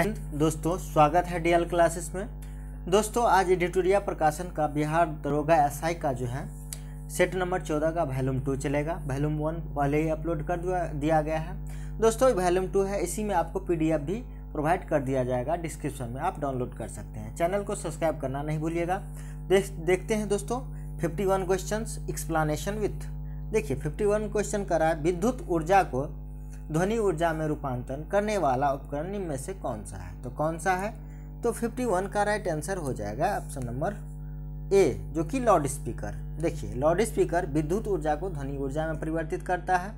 हिंद दोस्तों, स्वागत है डीएल क्लासेस में। दोस्तों आज एडिटोरिया प्रकाशन का बिहार दरोगा एसआई का जो है सेट नंबर 14 का वॉल्यूम 2 चलेगा। वॉल्यूम 1 पहले ही अपलोड कर दिया गया है। दोस्तों वॉल्यूम 2 है, इसी में आपको पीडीएफ भी प्रोवाइड कर दिया जाएगा, डिस्क्रिप्शन में आप डाउनलोड कर सकते हैं। चैनल को सब्सक्राइब करना नहीं भूलिएगा। देखते हैं दोस्तों 51 क्वेश्चंस एक्सप्लेनेशन विथ। देखिए 51 क्वेश्चन कर रहा है, विद्युत ऊर्जा को ध्वनि ऊर्जा में रूपांतरण करने वाला उपकरण निम्न में से कौन सा है? तो कौन सा है? तो 51 का राइट आंसर हो जाएगा ऑप्शन नंबर ए, जो कि लाउड स्पीकर। देखिए लाउड स्पीकर विद्युत ऊर्जा को ध्वनि ऊर्जा में परिवर्तित करता है।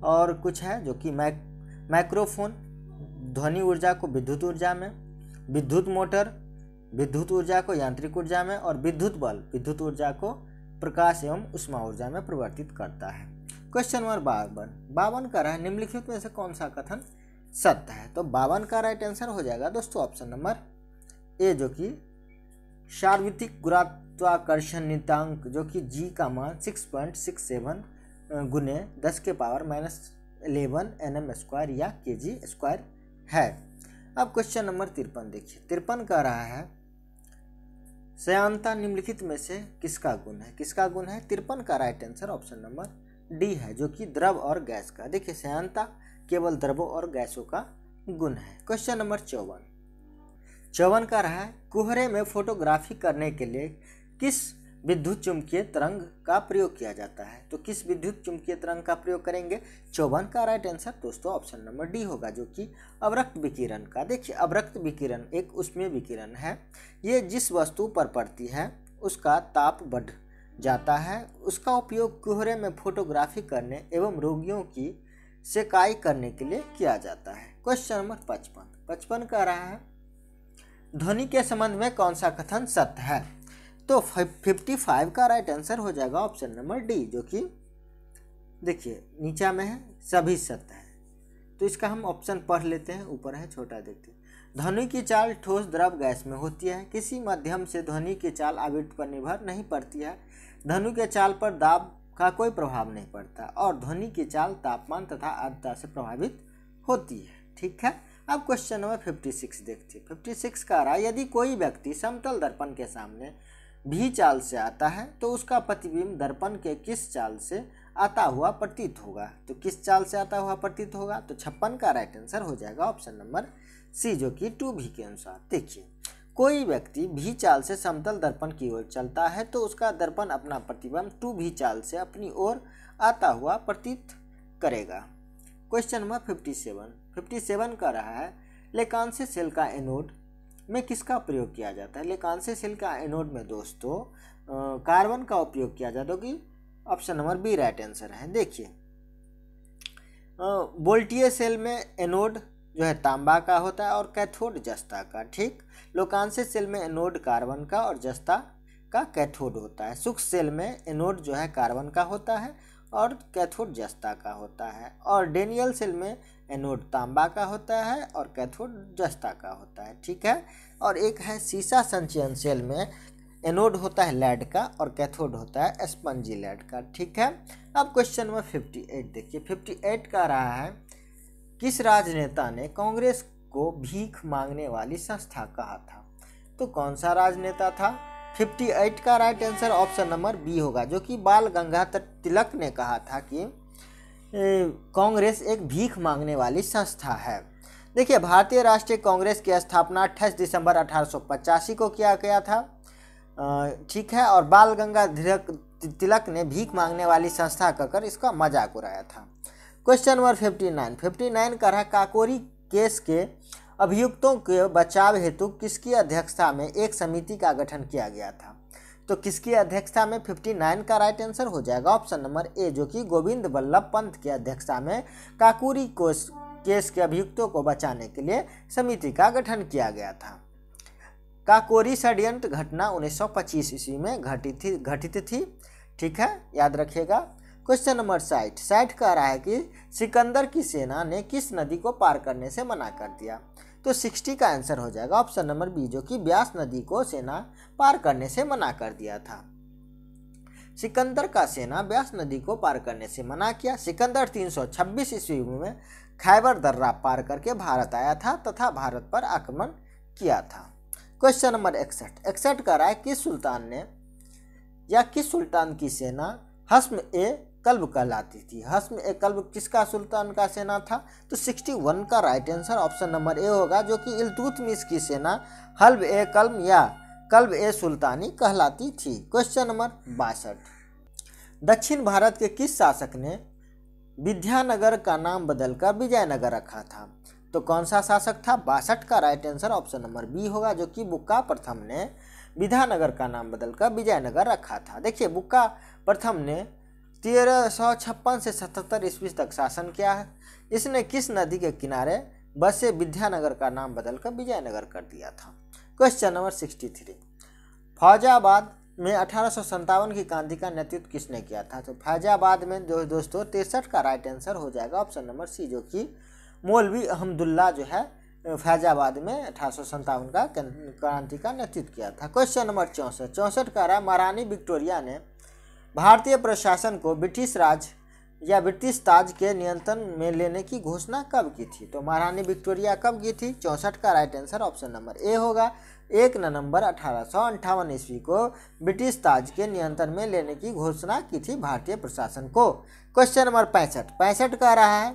और कुछ है जो कि माइक्रोफोन ध्वनि ऊर्जा को विद्युत ऊर्जा में, विद्युत मोटर विद्युत ऊर्जा को यांत्रिक ऊर्जा में, और विद्युत बल्ब विद्युत ऊर्जा को प्रकाश एवं उष्मा ऊर्जा में परिवर्तित करता है। क्वेश्चन नंबर 52 का है, निम्नलिखित में से कौन सा कथन सत्य है? तो 52 का राइट आंसर हो जाएगा दोस्तों ऑप्शन नंबर ए, जो कि सार्वत्रिक गुरुत्वाकर्षण नियतांक जो कि जी का मान 6.67 गुने 10 के पावर -11 nm² या kg² है। अब क्वेश्चन नंबर 53 देखिए। 53 का रहा है, श्यानता निम्नलिखित में से किसका गुण है? किसका गुण है? 53 का right answer option number D है, जो कि द्रव और गैस का। देखिए श्यानता केवल द्रवों और गैसों का गुण है। क्वेश्चन नंबर 54 का रहा है, कुहरे में फोटोग्राफी करने के लिए किस विद्युत चुंबकीय तरंग का प्रयोग किया जाता है? तो किस विद्युत चुंबकीय तरंग का प्रयोग करेंगे? 54 का राइट आंसर दोस्तों ऑप्शन नंबर डी होगा, जो कि अवरक्त विकिरण का। देखिए अवरक्त विकिरण एक ऊष्मीय विकिरण है। ये जिस वस्तु पर पड़ती है उसका ताप बढ़ जाता है। उसका उपयोग कुहरे में फोटोग्राफी करने एवं रोगियों की सेकाई करने के लिए किया जाता है। क्वेश्चन नंबर 55 का रहा है, ध्वनि के संबंध में कौन सा कथन सत्य है? तो 55 का राइट आंसर हो जाएगा ऑप्शन नंबर डी, जो कि देखिए नीचा में है सभी सत्य है। तो इसका हम ऑप्शन पढ़ लेते हैं, ऊपर है छोटा देखते हैं। ध्वनि की चाल ठोस द्रव गैस में होती है। किसी माध्यम से ध्वनि की चाल आवृत्ति पर निर्भर नहीं पड़ती है। ध्वनि के चाल पर दाब का कोई प्रभाव नहीं पड़ता और ध्वनि की चाल तापमान तथा आर्द्रता से प्रभावित होती है। ठीक है। अब क्वेश्चन नंबर 56 देखते हैं। 56 का रहा, यदि कोई व्यक्ति समतल दर्पण के सामने भी चाल से आता है तो उसका प्रतिबिंब दर्पण के किस चाल से आता हुआ प्रतीत होगा? तो किस चाल से आता हुआ प्रतीत होगा? तो 56 का राइट आंसर हो जाएगा ऑप्शन नंबर सी, जो कि 2V के अनुसार। देखिए कोई व्यक्ति भी चाल से समतल दर्पण की ओर चलता है तो उसका दर्पण अपना प्रतिबिंब 2V चाल से अपनी ओर आता हुआ प्रतीत करेगा। क्वेश्चन नंबर 57 का रहा है, लेकांसी सेल का एनोड में किसका प्रयोग किया जाता है? लेकांसी सेल का एनोड में दोस्तों कार्बन का उपयोग किया जाता है, कि option number B right answer है। देखिए वोल्टीय सेल में एनोड जो है तांबा का होता है और कैथोड जस्ता का। ठीक। लोकांशी सेल में एनोड कार्बन का और जस्ता का कैथोड होता है। शुष्क सेल में एनोड जो है कार्बन का होता है और कैथोड जस्ता का होता है। और डेनियल सेल में एनोड तांबा का होता है और कैथोड जस्ता का होता है। ठीक है। और एक है सीसा संचयन सेल में एनोड होता है लेड का और कैथोड होता है स्पंजी लेड का। ठीक है। अब क्वेश्चन नंबर 58 देखिए। 58 का रहा है, किस राजनेता ने कांग्रेस को भीख मांगने वाली संस्था कहा था? तो कौन सा राजनेता था? 58 का right answer option number B होगा, जो कि बाल गंगाधर तिलक ने कहा था कि कांग्रेस एक भीख मांगने वाली संस्था है। देखिए भारतीय राष्ट्रीय कांग्रेस की स्थापना 28 दिसंबर 1885 को किया गया था। ठीक है। और बाल गंगाधर तिलक ने भीख मांगने वाली संस्था कहकर इसका मजाक उड़ाया था। क्वेश्चन नंबर 59 का रहा, काकोरी केस के अभियुक्तों के बचाव हेतु किसकी अध्यक्षता में एक समिति का गठन किया गया था? तो किसकी अध्यक्षता में? 59 का राइट आंसर हो जाएगा ऑप्शन नंबर ए, जो कि गोविंद बल्लभ पंत की अध्यक्षता में काकोरी केस के अभियुक्तों को बचाने के लिए समिति का गठन किया गया था। काकोरी षड्यंत्र घटना 1925 ईस्वी में घटित थी। ठीक है, याद रखिएगा। क्वेश्चन नंबर 60 का रहा है कि सिकंदर की सेना ने किस नदी को पार करने से मना कर दिया? तो 60 का आंसर हो जाएगा ऑप्शन नंबर बी, जो कि ब्यास नदी को सेना पार करने से मना कर दिया था। सिकंदर का सेना ब्यास नदी को पार करने से मना किया। सिकंदर 326 ईस्वी में खैबर दर्रा पार करके भारत आया था तथा भारत पर आक्रमण किया था। क्वेश्चन नंबर 61 कह रहा है किस सुल्तान ने या किस सुल्तान की सेना हस्म ए कल्ब कहलाती थी। हस्म ए कल्ब किसका सुल्तान का सेना था? तो 61 का right answer option number A होगा, जो कि इल्तुतमिश की सेना हल्ब ए कल्ब या कल्ब ए सुल्तानी कहलाती थी। क्वेश्चन नंबर 62, दक्षिण भारत के किस शासक ने विद्यानगर का नाम बदलकर विजयनगर रखा था? तो कौन सा शासक था? 62 का right answer option number B होगा, जो कि बुक्का प्रथम ने विद्यानगर का नाम बदलकर विजयनगर रखा था। देखिए, बुक्का प्रथम ने 1356 से 77 ईस्वी तक शासन किया है। इसने किस नदी के किनारे बसे विद्यानगर का नाम बदलकर विजयनगर कर दिया था? क्वेश्चन नंबर 63, फौजाबाद में 1857 की क्रांति का नेतृत्व किसने किया था? तो फैजाबाद में जो दोस्तों 63 का राइट आंसर हो जाएगा ऑप्शन नंबर सी, जो कि मौलवी अहमदुल्ला जो है फैजाबाद में 1857 का क्रांति का नेतृत्व किया था। क्वेश्चन नंबर 64 कह रहा है महारानी विक्टोरिया ने भारतीय प्रशासन को ब्रिटिश राज या ब्रिटिश ताज के नियंत्रण में लेने की घोषणा कब की थी? तो महारानी विक्टोरिया कब की थी? 64 का right answer option number A होगा। 1 नवंबर 1858 ईस्वी को ब्रिटिश ताज के नियंत्रण में लेने की घोषणा की थी भारतीय प्रशासन को। क्वेश्चन नंबर 65 कह रहा है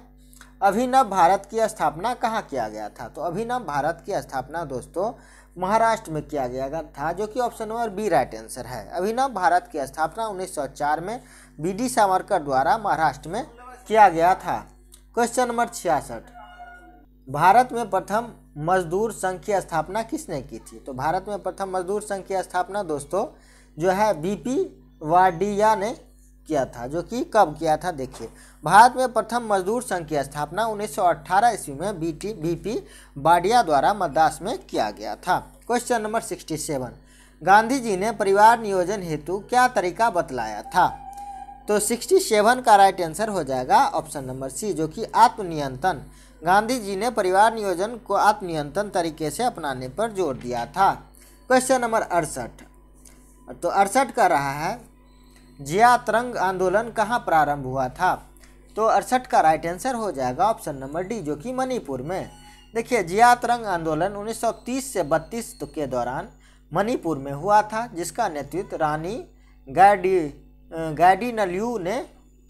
अभिनव भारत की स्थापना कहाँ किया गया था? तो अभिनव भारत की स्थापना दोस्तों महाराष्ट्र में किया गया था, जो कि option number B right answer है। अभिनव भारत की स्थापना 1904 में बी.डी. सावरकर द्वारा महाराष्ट्र में किया गया था। क्वेश्चन नंबर 66, भारत में प्रथम मजदूर संघ की स्थापना किसने की थी? तो भारत में प्रथम मजदूर संघ की स्थापना दोस्तों जो है बीपी वाडिया ने किया था, जो कि कब किया था? देखिए, भारत में प्रथम मजदूर संघ की स्थापना 1918 ईस्वी में बीपी वाडिया द्वारा मद्रास में किया गया था। क्वेश्चन नंबर 67, गांधी जी ने परिवार नियोजन हेतु क्या तरीका बतलाया था? तो 67 का राइट आंसर हो जाएगा ऑप्शन नंबर सी, जो कि आत्मनियंत्रण। गांधी जी ने परिवार नियोजन को आत्मनियंत्रण तरीके से अपनाने पर जोर दिया था। क्वेश्चन नंबर 68, तो 68 का रहा है जिया तरंग आंदोलन कहाँ प्रारंभ हुआ था? तो 68 का राइट आंसर हो जाएगा ऑप्शन नंबर डी, जो कि मणिपुर में। देखिए, जिया तरंग आंदोलन 1930 से 32 के दौरान मणिपुर में हुआ था, जिसका नेतृत्व रानी गैडिनल्यू ने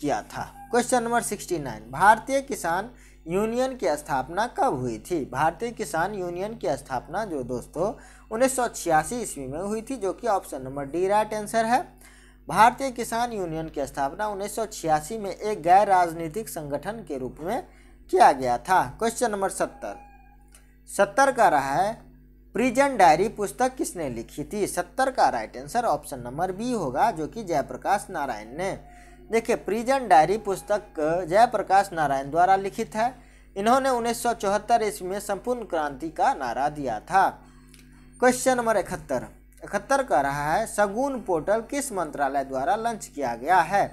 किया था। क्वेश्चन नंबर 69, भारतीय किसान यूनियन की स्थापना कब हुई थी? भारतीय किसान यूनियन की स्थापना जो दोस्तों 1986 ईस्वी में हुई थी, जो कि option number D right answer है। भारतीय किसान यूनियन की स्थापना 1986 में एक गैर राजनीतिक संगठन के रूप में किया गया था। क्वेश्चन नंबर 70 का रहा है प्रिजन डायरी पुस्तक किसने लिखी थी? 70 का right answer option number B होगा, जो कि जयप्रकाश नारायण ने। देखिए, प्रिजन डायरी पुस्तक जयप्रकाश नारायण द्वारा लिखित है। इन्होंने 1974 ईस्वी में संपूर्ण क्रांति का नारा दिया था। क्वेश्चन नंबर 71 का रहा है शगुन पोर्टल किस मंत्रालय द्वारा लॉन्च किया गया है?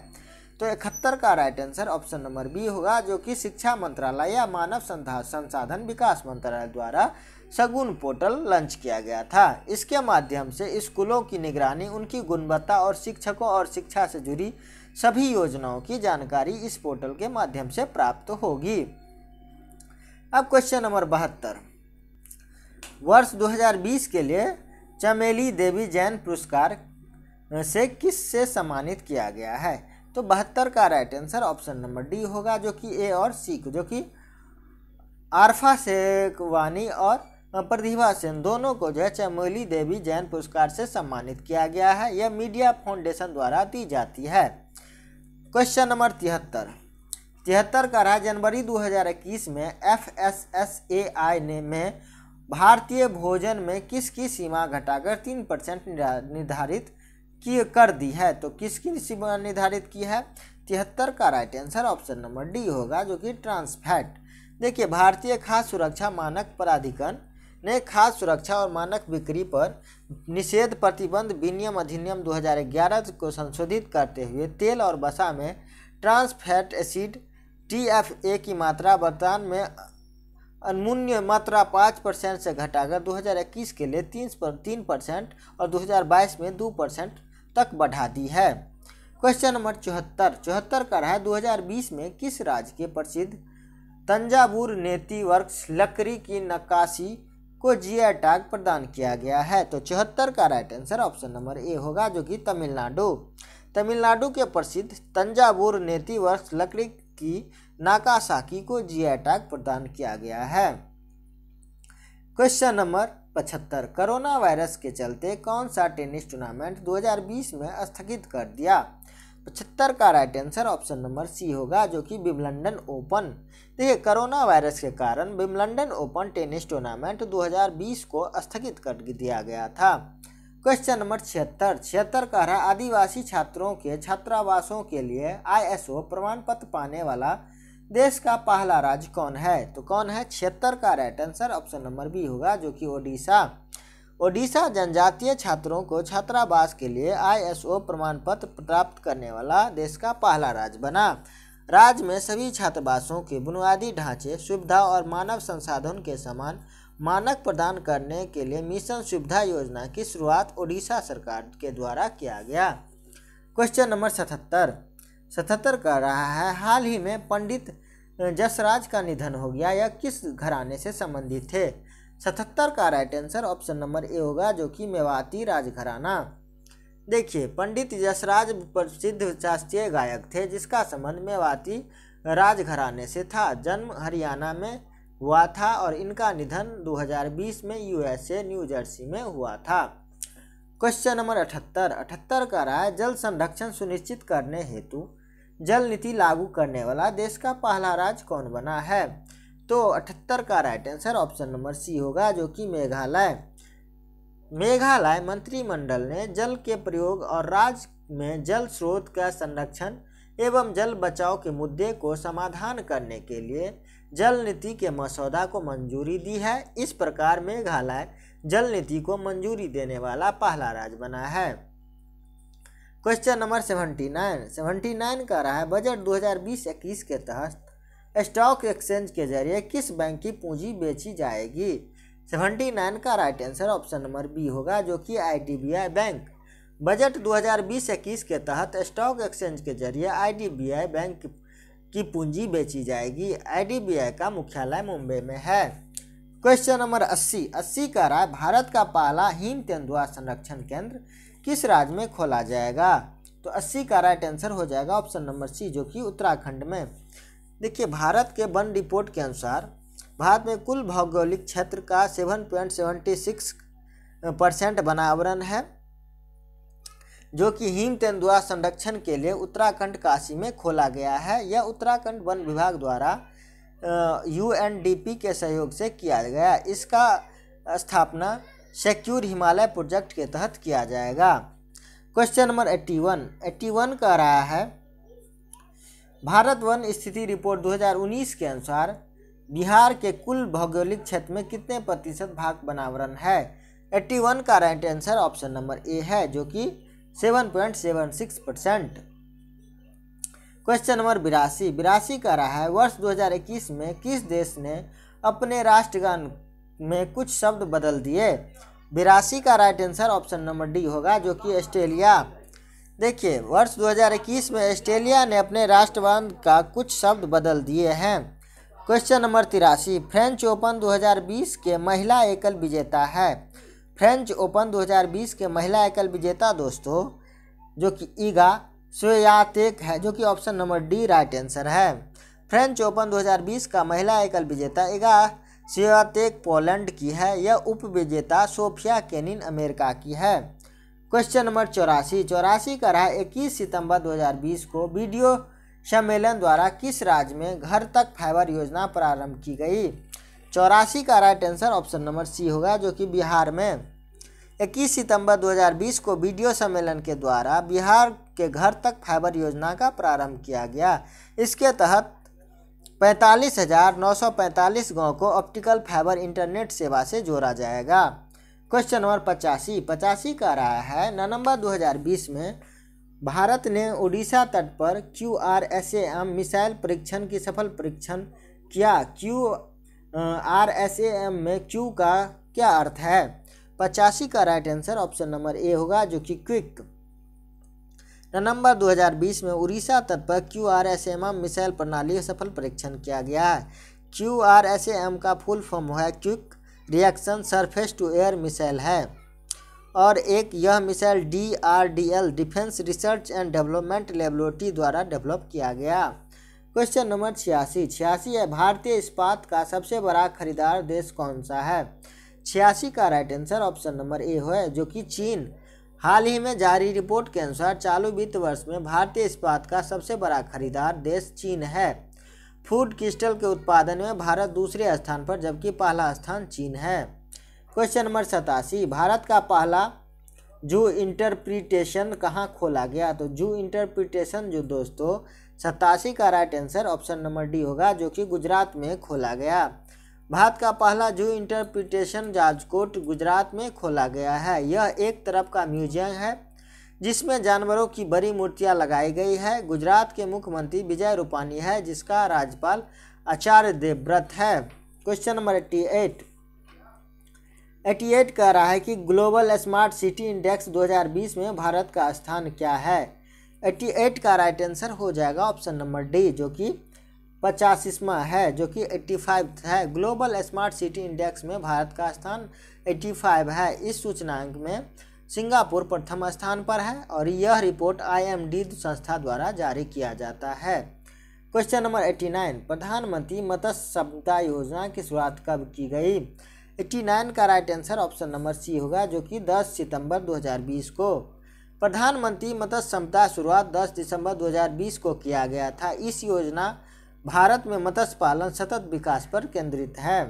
तो 71 का right answer option number B होगा, जो कि शिक्षा मंत्रालय या मानव संसाधन विकास मंत्रालय द्वारा शगुन पोर्टल लॉन्च किया गया था। इसके माध्यम से स्कूलों की निगरानी, उनकी गुणवत्ता और शिक्षकों और शिक्षा से जुड़ी सभी योजनाओं की जानकारी इस पोर्टल के माध्यम से प्राप्त होगी। अब क्वेश्चन नंबर 72, वर्ष 2020 के लिए चमेली देवी जैन पुरस्कार से किससे सम्मानित किया गया है? तो 72 का right answer option number D होगा, जो कि ए और सी जो कि आरफा शेखवानी और प्रतिभा सेन दोनों को जो है चमेली देवी जैन पुरस्कार से सम्मानित किया गया है। यह मीडिया फाउंडेशन द्वारा दी जाती है। क्वेश्चन नंबर 73 का रहा जनवरी 2021 में FSSAI ने में भारतीय भोजन में किसकी सीमा घटाकर 3% निर्धारित कर दी है? तो किसकी सीमा निर्धारित की है? 73 का right answer option number D होगा, जो कि ट्रांसफैट। देखिए, भारतीय खाद्य सुरक्षा मानक प्राधिकरण ने खाद्य सुरक्षा और मानक बिक्री पर निषेध प्रतिबंध विनियम अधिनियम 2011 को संशोधित करते हुए तेल और वसा में ट्रांस फैट एसिड TFA की मात्रा वर्तमान में अनमूल्य मात्रा 5% से घटाकर 2021 के लिए 3% और 2022 में 2% तक बढ़ा दी है। क्वेश्चन नंबर 74 का रहा है 2020 में किस राज्य के प्रसिद्ध तंजावुर नेती वर्क्स लकड़ी की नक्काशी को जीआई टैग प्रदान किया गया है। तो 74 का right answer option number A होगा, जो कि तमिलनाडु। तमिलनाडु के प्रसिद्ध तंजावुर नेती वर्क्स लकड़ी की नाकासाकी को जीआई टैग प्रदान किया गया है। क्वेश्चन नंबर 75, कोरोना वायरस के चलते कौन सा टेनिस टूर्नामेंट 2020 में स्थगित कर दिया? 75 का right answer option number C होगा, जो कि विंबलडन ओपन। देखिए, कोरोना वायरस के कारण विंबलडन ओपन टेनिस टूर्नामेंट 2020 को स्थगित कर दिया गया था। क्वेश्चन नंबर 76 कह रहा है आदिवासी छात्रों के छात्रावासों के लिए ISO प्रमाण पत्र पाने वाला देश का पहला राज्य कौन है? तो कौन है? 76 का right answer option number B होगा, जो कि ओडिशा। ओडिशा जनजातीय छात्रों को छात्रावास के लिए ISO प्रमाण पत्र प्राप्त करने वाला देश का पहला राज्य बना। राज्य में सभी छात्रावासों के बुनियादी ढांचे, सुविधा और मानव संसाधन के समान मानक प्रदान करने के लिए मिशन सुविधा योजना की शुरुआत ओडिशा सरकार के द्वारा किया गया। क्वेश्चन नंबर 77 कर रहा है हाल ही में पंडित जसराज का निधन हो गया, यह किस घराने से संबंधित थे? 77 का right answer option number A होगा, जो कि मेवाती राजघराना। देखिए, पंडित जसराज प्रसिद्ध शास्त्रीय गायक थे जिसका संबंध मेवाती राजघराने से था। जन्म हरियाणा में हुआ था और इनका निधन 2020 में USA न्यू जर्सी में हुआ था। क्वेश्चन नंबर 78 का रहा है जल संरक्षण सुनिश्चित करने हेतु जल नीति लागू करने वाला देश का पहला राज्य कौन बना है? तो 78 का right answer option number C होगा, जो कि मेघालय। मेघालय मंत्रिमंडल ने जल के प्रयोग और राज्य में जल स्रोत का संरक्षण एवं जल बचाव के मुद्दे को समाधान करने के लिए जल नीति के मसौदा को मंजूरी दी है। इस प्रकार मेघालय जल नीति को मंजूरी देने वाला पहला राज्य बना है। क्वेश्चन नंबर 79 का रहा है बजट 2020-21 के तहत स्टॉक एक्सचेंज के जरिए किस बैंक की पूंजी बेची जाएगी? 79 का right answer option number B होगा, जो कि IDBI बैंक। बजट 2020-21 के तहत स्टॉक एक्सचेंज के जरिए IDBI बैंक की पूंजी बेची जाएगी। IDBI का मुख्यालय मुंबई में है। क्वेश्चन नंबर 80 का रहा है भारत का पहला हिम तेंदुआ संरक्षण केंद्र किस राज्य में खोला जाएगा? तो 80 का राइट आंसर हो जाएगा ऑप्शन नंबर सी, जो कि उत्तराखंड में। देखिए, भारत के वन रिपोर्ट के अनुसार भारत में कुल भौगोलिक क्षेत्र का 7.76% वनावरण है, जो कि हिम तेंदुआ संरक्षण के लिए उत्तराखंड काशी में खोला गया है। यह उत्तराखंड वन विभाग द्वारा UNDP के सहयोग से किया गया। इसका स्थापना सिक्योर हिमालय प्रोजेक्ट के तहत किया जाएगा। क्वेश्चन नंबर 81 का रहा है भारत वन स्थिति रिपोर्ट 2019 के अनुसार बिहार के कुल भौगोलिक क्षेत्र में कितने प्रतिशत भाग वनावरण है? 81 का right answer option number A है, जो कि 7.76%। क्वेश्चन नंबर 82 का रहा है वर्ष 2021 में किस देश ने अपने राष्ट्रगान में कुछ शब्द बदल दिए? 82 का right answer option number D होगा, जो कि ऑस्ट्रेलिया। देखिए, वर्ष 2021 में ऑस्ट्रेलिया ने अपने राष्ट्रगान का कुछ शब्द बदल दिए हैं। क्वेश्चन नंबर 83 फ्रेंच ओपन 2020 के महिला एकल विजेता है। फ्रेंच ओपन 2020 के महिला एकल विजेता दोस्तों, जो कि ईगा स्वियातेक है, जो कि option number D right answer है। फ्रेंच ओपन 2020 का महिला एकल विजेता ईगा स्वियातेक पोलैंड की है। यह उप विजेता सोफिया केनिन अमेरिका की है। क्वेश्चन नंबर 84 का रहा 21 सितंबर 2020 को वीडियो सम्मेलन द्वारा किस राज्य में घर तक फाइबर योजना प्रारंभ की गई? 84 का right answer option number C होगा, जो कि बिहार में। 21 सितंबर 2020 को वीडियो सम्मेलन के द्वारा बिहार के घर तक फाइबर योजना का प्रारंभ किया गया। इसके तहत 45,945 गाँव को ऑप्टिकल फाइबर इंटरनेट सेवा से जोड़ा जाएगा। क्वेश्चन नंबर 85 का रहा है नवंबर 2020 में भारत ने ओडिशा तट पर QRSAM मिसाइल परीक्षण की सफल परीक्षण किया। QRSAM में Q का क्या अर्थ है? 85 का right answer option number A होगा, जो कि क्विक। नवंबर 2020 में उड़ीसा तट पर QRSAM मिसाइल प्रणाली का सफल परीक्षण किया गया है। QRSAM का फुल फॉर्म है quick reaction surface to air missile है, और एक यह missile DRDL defence research and development laboratory द्वारा डेवलप किया गया। क्वेश्चन नंबर 86 है, भारतीय इस्पात का सबसे बड़ा खरीदार देश कौन सा है? 86 का right answer option number A है, जो कि चीन। हाल ही में जारी रिपोर्ट के अनुसार चालू वित्त वर्ष में भारतीय इस्पात का सबसे बड़ा खरीदार देश चीन है। फूड क्रिस्टल के उत्पादन में भारत दूसरे स्थान पर, जबकि पहला स्थान चीन है। क्वेश्चन नंबर 87, भारत का पहला जू इंटरप्रिटेशन कहाँ खोला गया? तो जू इंटरप्रिटेशन जो दोस्तों 87 का right answer option number D होगा, जो कि गुजरात में खोला गया। भारत का पहला जू इंटरप्रिटेशन राजकोट गुजरात में खोला गया है। यह एक तरफ का म्यूजियम है जिसमें जानवरों की बड़ी मूर्तियां लगाई गई है। गुजरात के मुख्यमंत्री विजय रूपानी है, जिसका राज्यपाल आचार्य देवव्रत है। क्वेश्चन नंबर 88 कह रहा है कि ग्लोबल स्मार्ट सिटी इंडेक्स 2020 में भारत का स्थान क्या है? 88 का राइट आंसर हो जाएगा ऑप्शन नंबर डी, जो कि 85वां है, जो कि 85 है। ग्लोबल स्मार्ट सिटी इंडेक्स में भारत का स्थान 85 है। इस सूचकांक में सिंगापुर प्रथम स्थान पर है, और यह रिपोर्ट IMD संस्था द्वारा जारी किया जाता है। क्वेश्चन नंबर 89, प्रधानमंत्री मत्स्य संपदा योजना की शुरुआत कब की गई? 89 का right answer option number C होगा, जो कि 10 सितंबर 2020 को। प्रधानमंत्री मत्स्य संपदा शुरुआत 10 दिसंबर 2020 को किया गया था। इस योजना भारत में मत्स्य पालन सतत विकास पर केंद्रित है।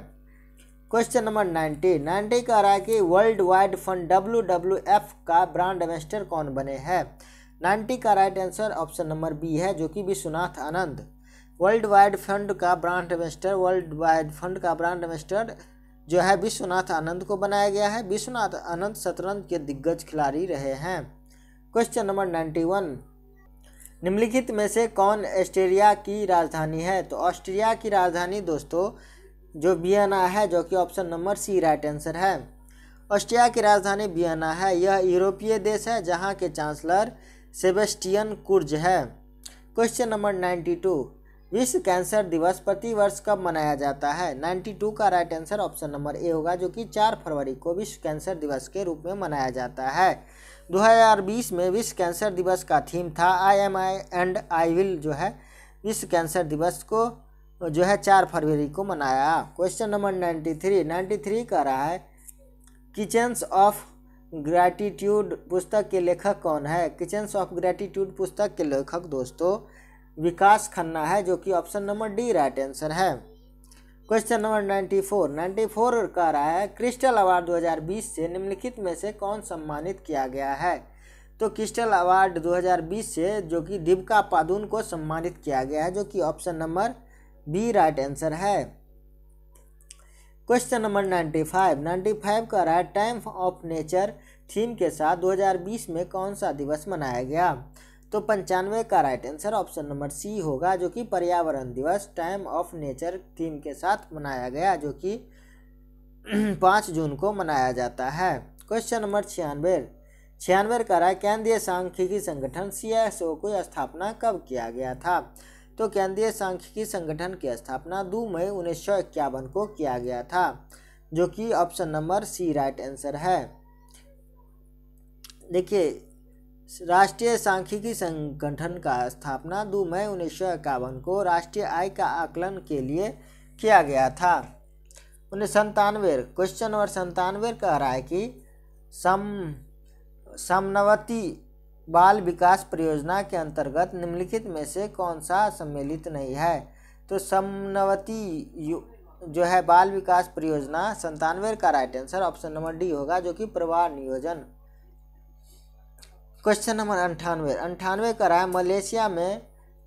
क्वेश्चन नंबर 90 कह रहा है कि वर्ल्ड वाइड फंड WWF का ब्रांड एम्बेसडर कौन बने हैं? 90 का right answer option number B है, जो कि Vishwanath Anand. World wide fund का ब्रांड एम्बेसडर जो है विश्वनाथ आनंद को बनाया गया है। विश्वनाथ आनंद शतरंज के दिग्गज खिलाड़ी रहे हैं। क्वेश्चन नंबर 91, निम्नलिखित में से कौन ऑस्ट्रिया की राजधानी है? तो ऑस्ट्रिया की राजधानी दोस्तों जो वियना है, जो कि option number C right answer है। ऑस्ट्रिया की राजधानी वियना है। यह यूरोपीय देश है, जहां के चांसलर सेबेस्टियन कुर्ज है। क्वेश्चन नंबर 92, विश्व कैंसर दिवस प्रतिवर्ष कब मनाया जाता है? 92 का right answer option number A होगा, जो कि 4 फरवरी को विश्व कैंसर दिवस के रूप में मनाया जाता है। 2020 में विश्व कैंसर दिवस का थीम था I am I and I will, जो है विश्व कैंसर दिवस को जो है 4 फरवरी को मनाया। क्वेश्चन नंबर 93 कह रहा है किचन्स ऑफ ग्रैटिट्यूड पुस्तक के लेखक कौन है? किचन्स ऑफ ग्रैटिट्यूड पुस्तक के लेखक दोस्तों विकास खन्ना है, जो कि option number D right answer है। क्वेश्चन नंबर 94 कह रहा है क्रिस्टल अवार्ड 2020 से निम्नलिखित में से कौन सम्मानित किया गया है? तो क्रिस्टल अवार्ड 2020 से जो कि दीपिका पादुकोण को सम्मानित किया गया है, जो कि option number B right answer है। क्वेश्चन नंबर 95 कह रहा है टाइम ऑफ नेचर थीम के साथ 2020 में कौन सा दिवस मनाया गया? तो 95 का right answer option number C होगा, जो कि पर्यावरण दिवस टाइम ऑफ नेचर थीम के साथ मनाया गया, जो कि 5 जून को मनाया जाता है। क्वेश्चन नंबर 96 कह रहा है केंद्रीय सांख्यिकी संगठन CSO की स्थापना कब किया गया था? तो केंद्रीय सांख्यिकी संगठन की स्थापना 2 मई 1951 को किया गया था, जो कि option number C right answer है। देखिए, राष्ट्रीय सांख्यिकी संगठन का स्थापना 2 मई 1951 को राष्ट्रीय आय का आकलन के लिए किया गया था। 97 क्वेश्चन नंबर 97 कह रहा है कि समनवती बाल विकास परियोजना के अंतर्गत निम्नलिखित में से कौन सा सम्मिलित नहीं है? तो समनवती जो है बाल विकास परियोजना 97 का right answer option number D होगा, जो कि प्रवाह नियोजन। क्वेश्चन नंबर 98 कह रहा है मलेशिया में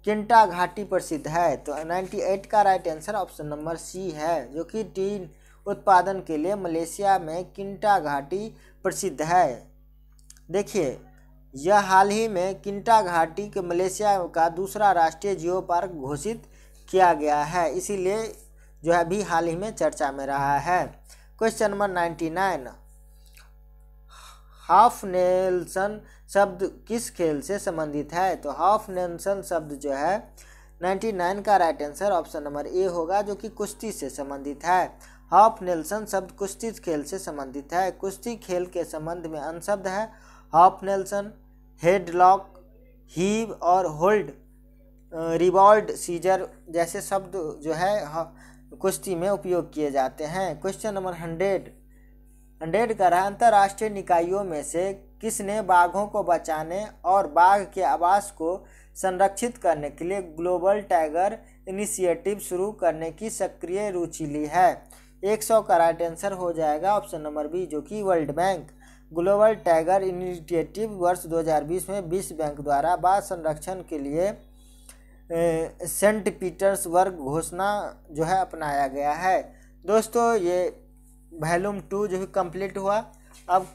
किंटा घाटी प्रसिद्ध है। तो 98 का right answer option number C है, जो कि टीन उत्पादन के लिए मलेशिया में किंटा घाटी प्रसिद्ध है। देखिए, यह हाल ही में किंटा घाटी के मलेशिया का दूसरा राष्ट्रीय जियो पार्क घोषित किया गया है, इसीलिए जो है अभी हाल ही में चर्चा में रहा है। क्वेश्चन नंबर 99 हाफ नेल्सन शब्द किस खेल से संबंधित है? तो हाफ नेल्सन शब्द जो है 99 का right answer option number A होगा, जो कि कुश्ती से संबंधित है। हाफ नेल्सन शब्द कुश्ती खेल से संबंधित है। कुश्ती खेल के संबंध में अन्य शब्द है हाफ नेल्सन, हेडलॉक, हीव और होल्ड, रिवॉल्ड, सीजर जैसे शब्द जो है कुश्ती में उपयोग किए जाते हैं। क्वेश्चन नंबर 100 का रहा, अंतर्राष्ट्रीय निकायों में से किसने बाघों को बचाने और बाघ के आवास को संरक्षित करने के लिए ग्लोबल टाइगर इनिशिएटिव शुरू करने की सक्रिय रुचि ली है? 100 का राइट आंसर हो जाएगा ऑप्शन नंबर बी, जो कि world bank. Global tiger initiative वर्ष 2020 में विश्व बैंक द्वारा बाघ संरक्षण के लिए सेंट पीटर्सबर्ग घोषणा जो है अपनाया गया है। दोस्तों ये वॉल्यूम 2 जो है कंप्लीट हुआ। अब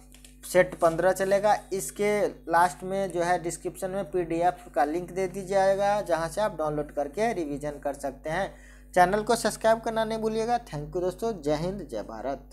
सेट 15 चलेगा। इसके लास्ट में जो है डिस्क्रिप्शन में PDF का लिंक दे दी जाएगा, जहां से आप डाउनलोड करके रिवीजन कर सकते हैं। चैनल को सब्सक्राइब करना नहीं भूलिएगा। थैंक यू दोस्तों। जय हिंद, जय भारत।